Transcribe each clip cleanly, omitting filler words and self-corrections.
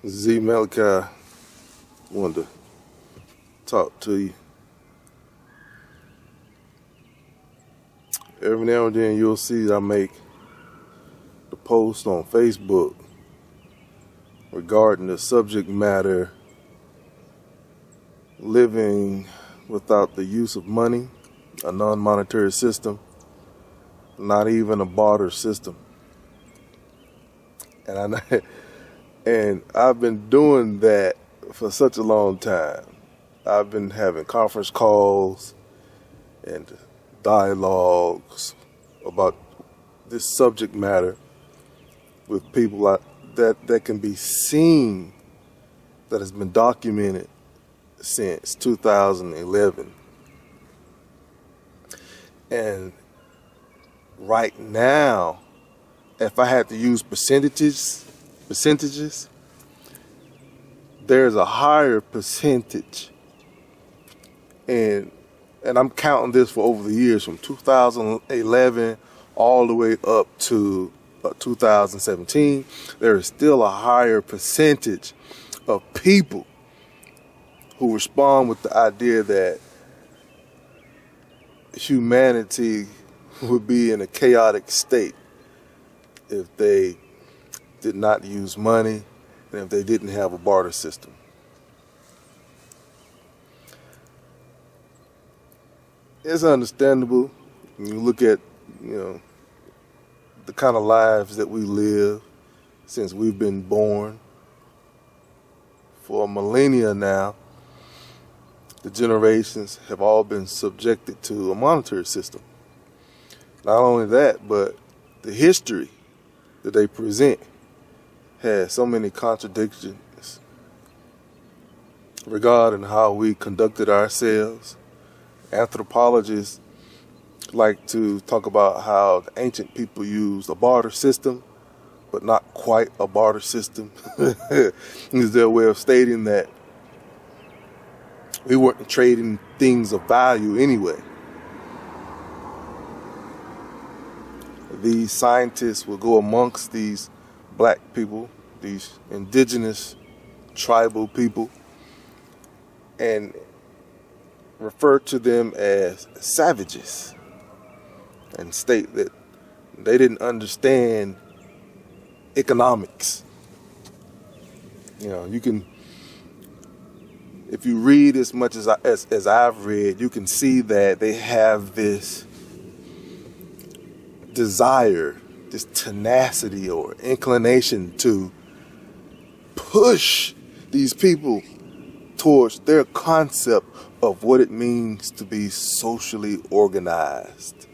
Zee Malachi, wanted to talk to you. Every now and then you'll see I make the post on Facebook regarding the subject matter living without the use of money, a non-monetary system, not even a barter system. And I've been doing that for such a long time. I've been having conference calls and dialogues about this subject matter with people that can be seen, that has been documented since 2011. And right now, if I had to use percentages, there's a higher percentage, and I'm counting this for over the years from 2011 all the way up to 2017. There is still a higher percentage of people who respond with the idea that humanity would be in a chaotic state if they did not use money and if they didn't have a barter system. It's understandable when you look at, the kind of lives that we live since we've been born. For millennia now, the generations have all been subjected to a monetary system. Not only that, but the history that they present has so many contradictions regarding how we conducted ourselves. Anthropologists like to talk about how the ancient people used a barter system, but not quite a barter system. Is their way of stating that we weren't trading things of value anyway. These scientists will go amongst these black people, these indigenous tribal people, and refer to them as savages and state that they didn't understand economics. You can, if you read as much as I've read, you can see that they have this desire, this tenacity or inclination to push these people towards their concept of what it means to be socially organized.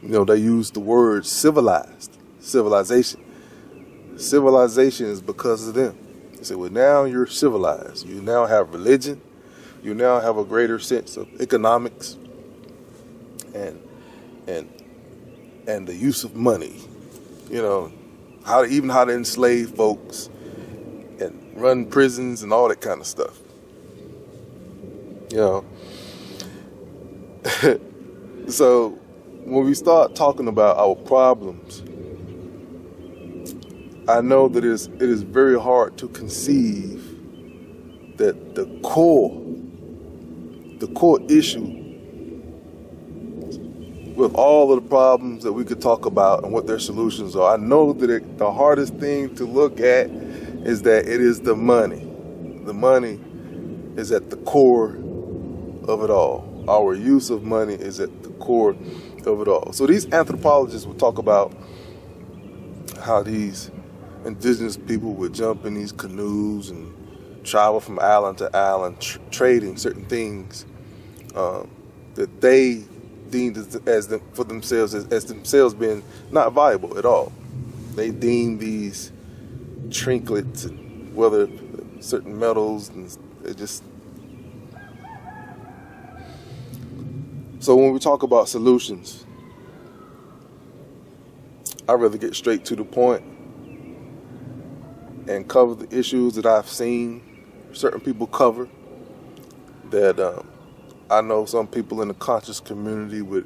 They use the word civilization. Civilization is because of them. They say, well, now you're civilized. You now have religion. You now have a greater sense of economics and the use of money. How to enslave folks and run prisons and all that kind of stuff. So when we start talking about our problems, I know that it is very hard to conceive that the core issue with all of the problems that we could talk about and what their solutions are. I know that the hardest thing to look at is that it is the money. The money is at the core of it all. Our use of money is at the core of it all. So these anthropologists will talk about how these indigenous people would jump in these canoes and travel from island to island, trading certain things that they deemed for themselves as themselves being not viable at all. They deem these trinkets and whether certain metals, and it just. So when we talk about solutions, I'd rather get straight to the point and cover the issues that I've seen certain people cover, that I know some people in the conscious community would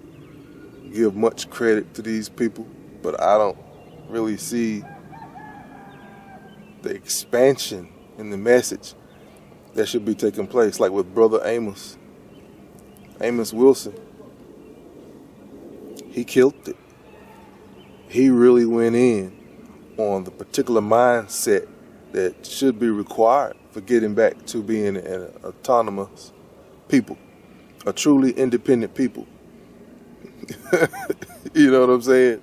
give much credit to these people, but I don't really see the expansion and the message that should be taking place, like with Brother Amos Wilson. He killed it. He really went in on the particular mindset that should be required for getting back to being an autonomous people, a truly independent people. You know what I'm saying?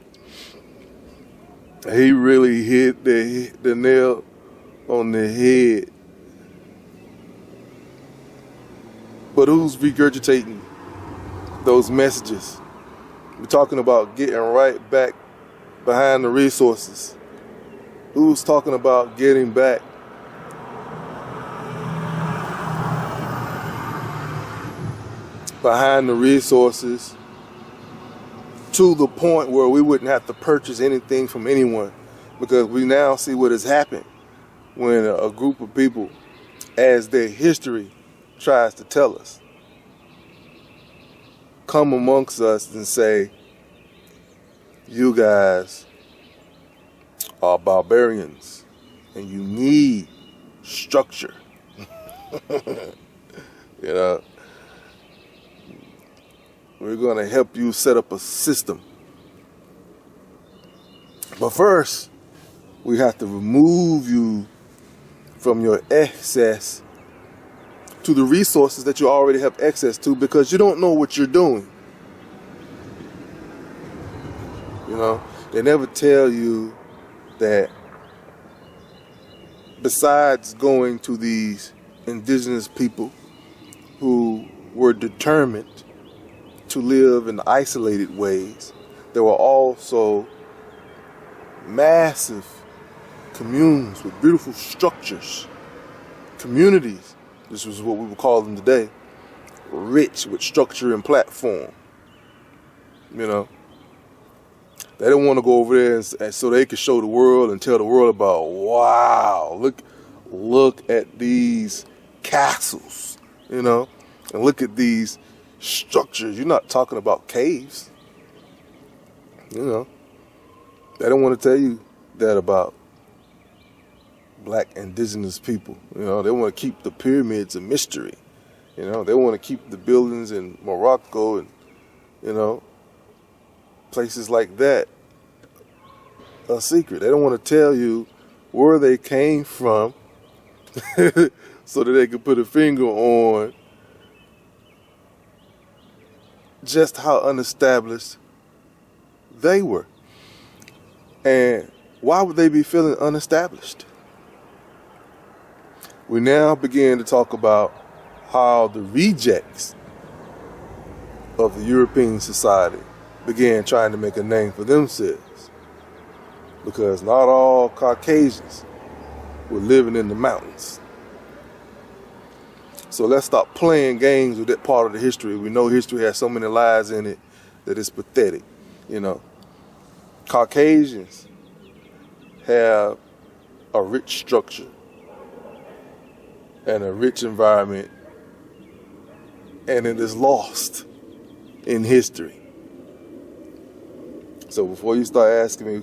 He really hit the nail on the head. But who's regurgitating those messages? We're talking about getting right back behind the resources. Who's talking about getting back behind the resources to the point where we wouldn't have to purchase anything from anyone? Because we now see what has happened when a group of people, as their history tries to tell us, come amongst us and say, you guys are barbarians and you need structure. You know, we're going to help you set up a system. But first, we have to remove you from your access to the resources that you already have access to, because you don't know what you're doing. You know, they never tell you that besides going to these indigenous people who were determined to live in isolated ways, there were also massive communes with beautiful structures, communities. This was what we would call them today, rich with structure and platform. You know, they don't want to go over there and so they can show the world and tell the world about, wow, look at these castles, you know, and look at these structures. You're not talking about caves. You know, they don't want to tell you that about black indigenous people. You know, they want to keep the pyramids a mystery. You know, they want to keep the buildings in Morocco and, you know, places like that a secret. They don't want to tell you where they came from so that they can put a finger on just how unestablished they were. And why would they be feeling unestablished? We now begin to talk about how the rejects of the European society began trying to make a name for themselves, because not all Caucasians were living in the mountains. So let's stop playing games with that part of the history. We know history has so many lies in it that it's pathetic. You know, Caucasians have a rich structure and a rich environment, and it is lost in history. So before you start asking me,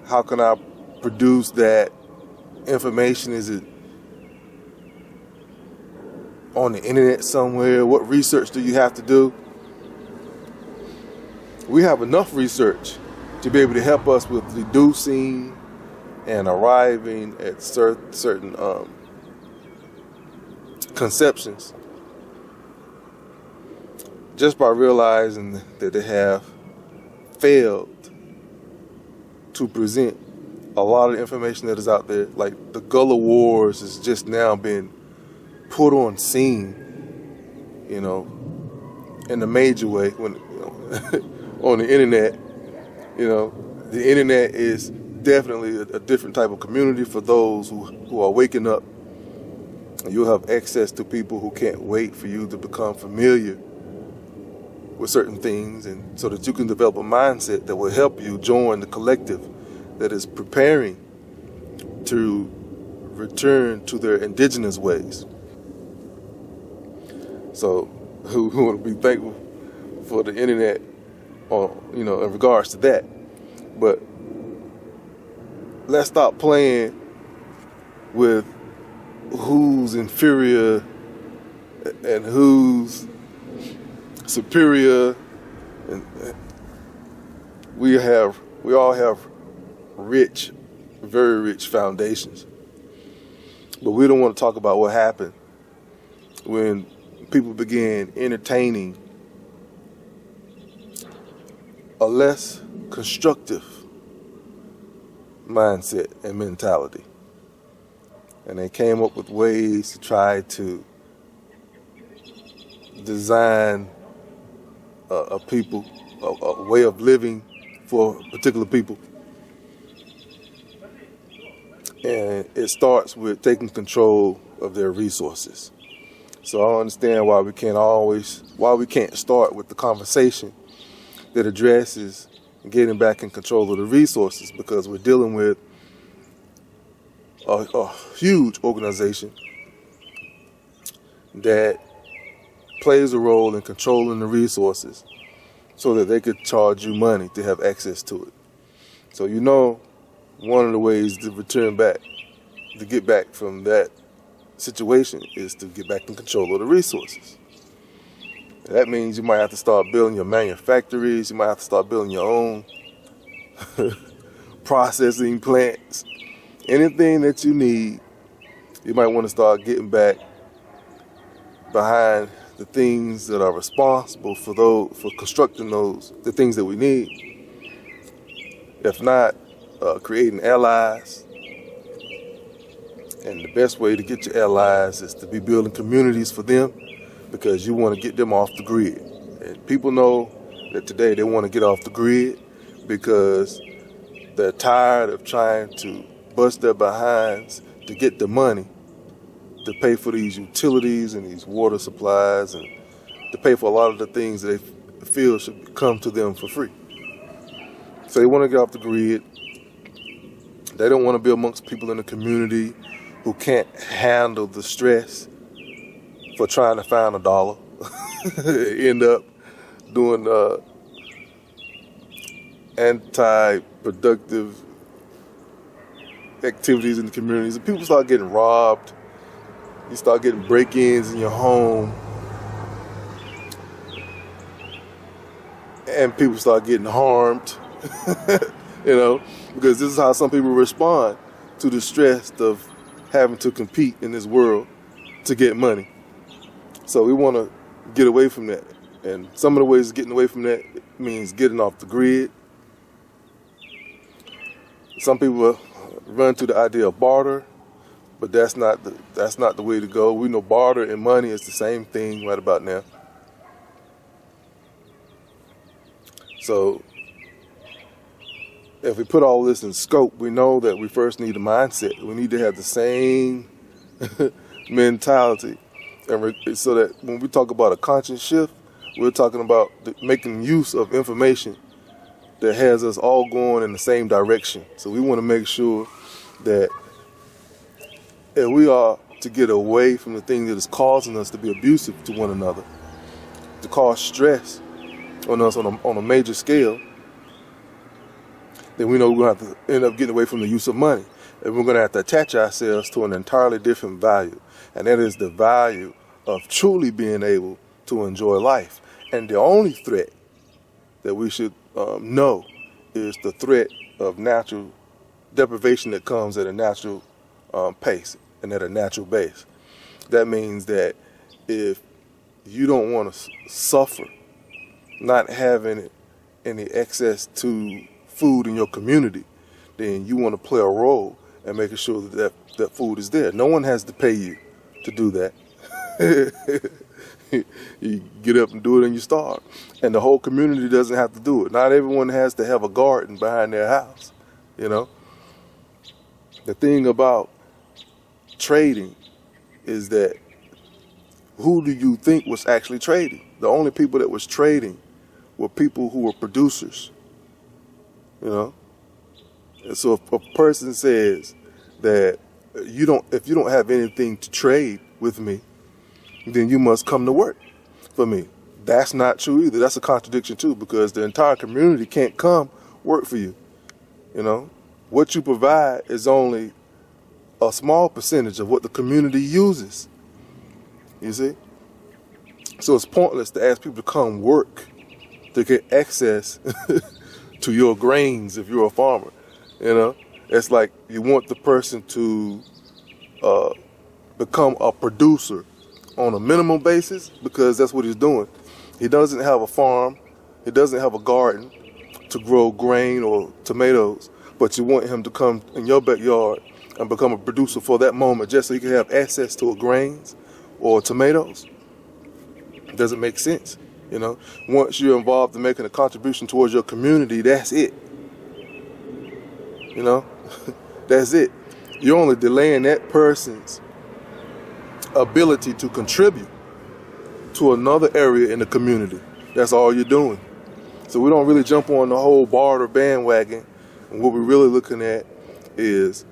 how can I produce that information? Is it on the internet somewhere? What research do you have to do? We have enough research to be able to help us with deducing and arriving at certain conceptions, just by realizing that they have failed to present a lot of information that is out there. Like the Gullah Wars is just now being put on scene, you know, in a major way when, you know, on the internet. You know, the internet is definitely a different type of community for those who are waking up. You'll have access to people who can't wait for you to become familiar with certain things, and so that you can develop a mindset that will help you join the collective that is preparing to return to their indigenous ways. So who want to be thankful for the internet, or, you know, in regards to that. But let's stop playing with who's inferior and who's superior. And we all have rich, very rich foundations. But we don't want to talk about what happened when people began entertaining a less constructive mindset and mentality. And they came up with ways to try to design a way of living for particular people. And it starts with taking control of their resources. So I don't understand why we can't start with the conversation that addresses getting back in control of the resources, because we're dealing with a huge organization that plays a role in controlling the resources so that they could charge you money to have access to it. So one of the ways to to get back from that situation is to get back in control of the resources. And that means you might have to start building your manufactories, you might have to start building your own processing plants. Anything that you need, you might want to start getting back behind the things that are responsible for constructing the things that we need. If not, creating allies. And the best way to get your allies is to be building communities for them, because you want to get them off the grid. And people know that today they want to get off the grid because they're tired of trying to bust their behinds to get the money to pay for these utilities and these water supplies and to pay for a lot of the things that they feel should come to them for free. So they want to get off the grid. They don't want to be amongst people in the community who can't handle the stress for trying to find $1. End up doing anti-productive activities in the communities. And people start getting robbed. You start getting break-ins in your home. And people start getting harmed. Because this is how some people respond to the stress of having to compete in this world to get money. So we want to get away from that. And some of the ways of getting away from that means getting off the grid. Some people run to the idea of barter, but that's not the way to go. We know barter and money is the same thing right about now. So if we put all this in scope, we know that we first need a mindset. We need to have the same mentality. And so that when we talk about a conscious shift, we're talking about making use of information that has us all going in the same direction. So we want to make sure that if we are to get away from the thing that is causing us to be abusive to one another, to cause stress on us on a major scale, then we know we're going to have to end up getting away from the use of money. And we're going to have to attach ourselves to an entirely different value. And that is the value of truly being able to enjoy life. And the only threat that we should know is the threat of natural deprivation that comes at a natural pace and at a natural base. That means that if you don't want to suffer not having any access to food in your community, then you want to play a role in making sure that food is there. No one has to pay you to do that. You get up and do it and you starve. And the whole community doesn't have to do it. Not everyone has to have a garden behind their house, The thing about trading is that who do you think was actually trading? The only people that was trading were people who were producers. And so if a person says that if you don't have anything to trade with me, then you must come to work for me. That's not true either. That's a contradiction too, because the entire community can't come work for you. What you provide is only a small percentage of what the community uses. You see? So it's pointless to ask people to come work to get access to your grains if you're a farmer. You know, it's like you want the person to become a producer on a minimum basis, because that's what he's doing. He doesn't have a farm, he doesn't have a garden to grow grain or tomatoes, but you want him to come in your backyard and become a producer for that moment just so he can have access to grains or tomatoes. It doesn't make sense. You know, once you're involved in making a contribution towards your community, that's it. You know, that's it. You're only delaying that person's ability to contribute to another area in the community. That's all you're doing. So we don't really jump on the whole barter bandwagon. And what we're really looking at is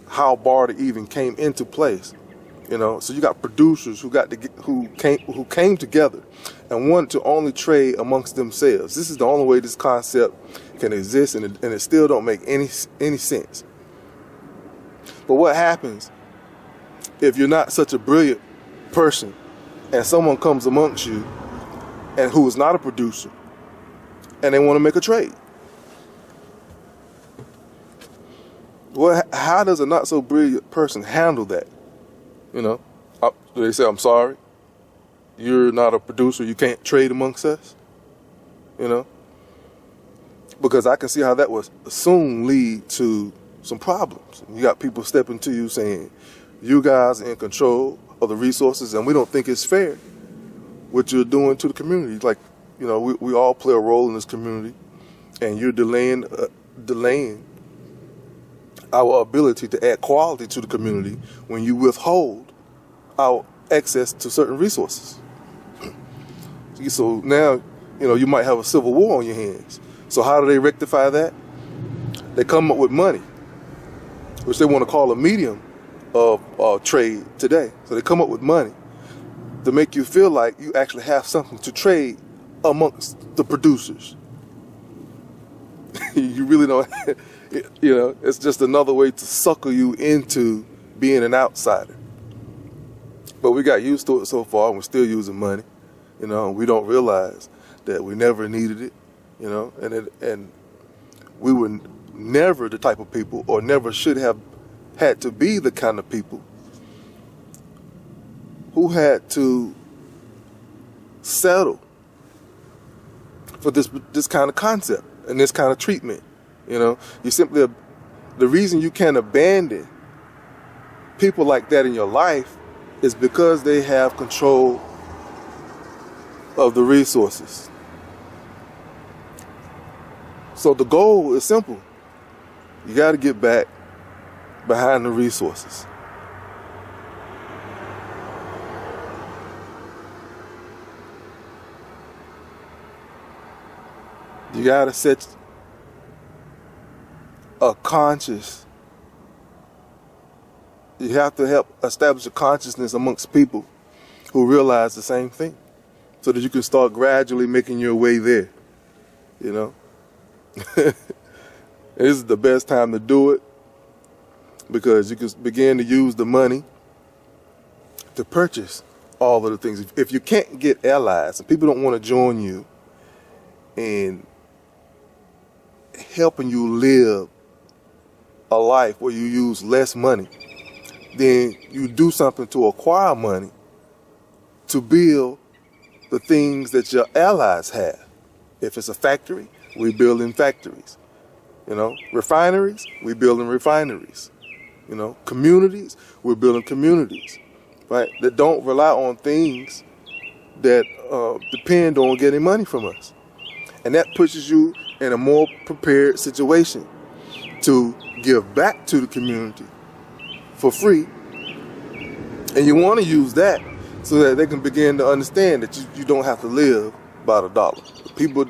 how barter even came into place. You know, so you got producers who came together and wanted to only trade amongst themselves. This is the only way this concept can exist, and it still don't make any sense. But what happens if you're not such a brilliant person and someone comes amongst you and who is not a producer and they want to make a trade? How does a not so brilliant person handle that? You know, do they say, I'm sorry, you're not a producer, you can't trade amongst us? You know, because I can see how that would soon lead to some problems. You got people stepping to you saying, you guys are in control of the resources and we don't think it's fair what you're doing to the community. Like, you know, we all play a role in this community, and you're delaying our ability to add quality to the community when you withhold our access to certain resources. So now, you know, you might have a civil war on your hands. So how do they rectify that? They come up with money, which they want to call a medium of trade today. So they come up with money to make you feel like you actually have something to trade amongst the producers. You really don't, you know, it's just another way to sucker you into being an outsider. But we got used to it so far, and we're still using money, you know, and we don't realize that we never needed it, you know, and we were never the type of people, or never should have had to be the kind of people who had to settle for this kind of concept and this kind of treatment. You know, the reason you can't abandon people like that in your life is because they have control of the resources. So the goal is simple. You got to get back behind the resources. You got to set a conscious. You have to help establish a consciousness amongst people who realize the same thing, so that you can start gradually making your way there. You know, this is the best time to do it, because you can begin to use the money to purchase all of the things. If you can't get allies and people don't want to join you in helping you live a life where you use less money, then you do something to acquire money to build the things that your allies have. If it's a factory, we build in factories. You know, refineries, we build in refineries. You know, communities, we're building communities, right? That don't rely on things that depend on getting money from us. And that pushes you in a more prepared situation to give back to the community for free. And you want to use that so that they can begin to understand that you don't have to live by the dollar. People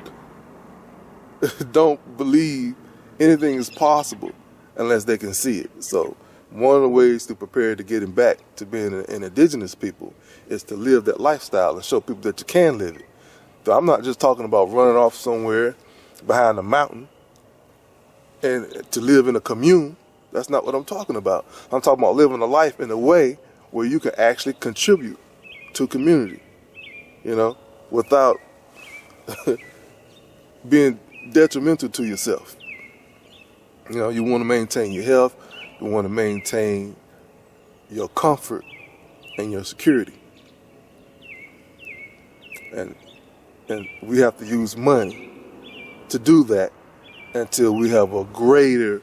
don't believe anything is possible unless they can see it. So one of the ways to prepare to getting back to being an indigenous people is to live that lifestyle and show people that you can live it. So I'm not just talking about running off somewhere behind a mountain and to live in a commune. That's not what I'm talking about. I'm talking about living a life in a way where you can actually contribute to community, without being detrimental to yourself. You want to maintain your health, you want to maintain your comfort and your security. And we have to use money to do that until we have a greater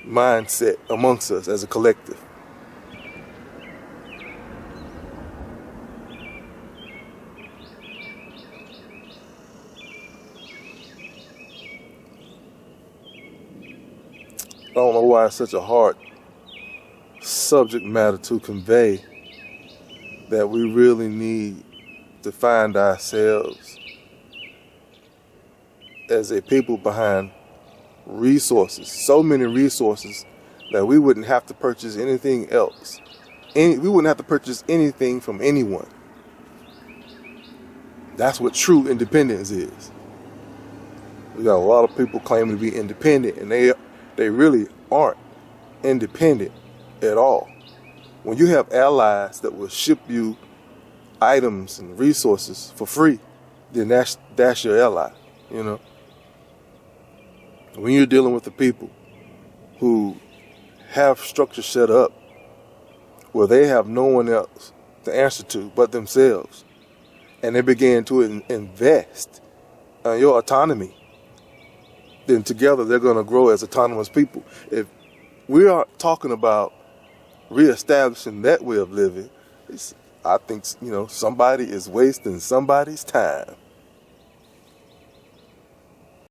mindset amongst us as a collective. I don't know why it's such a hard subject matter to convey, that we really need to find ourselves as a people behind resources, so many resources that we wouldn't have to purchase anything else. We wouldn't have to purchase anything from anyone. That's what true independence is. We got a lot of people claiming to be independent, and they really aren't independent at all. When you have allies that will ship you items and resources for free, then that's your ally, When you're dealing with the people who have structure set up where they have no one else to answer to but themselves, and they begin to invest in your autonomy, then together they're going to grow as autonomous people. If we are talking about reestablishing that way of living, I think, somebody is wasting somebody's time.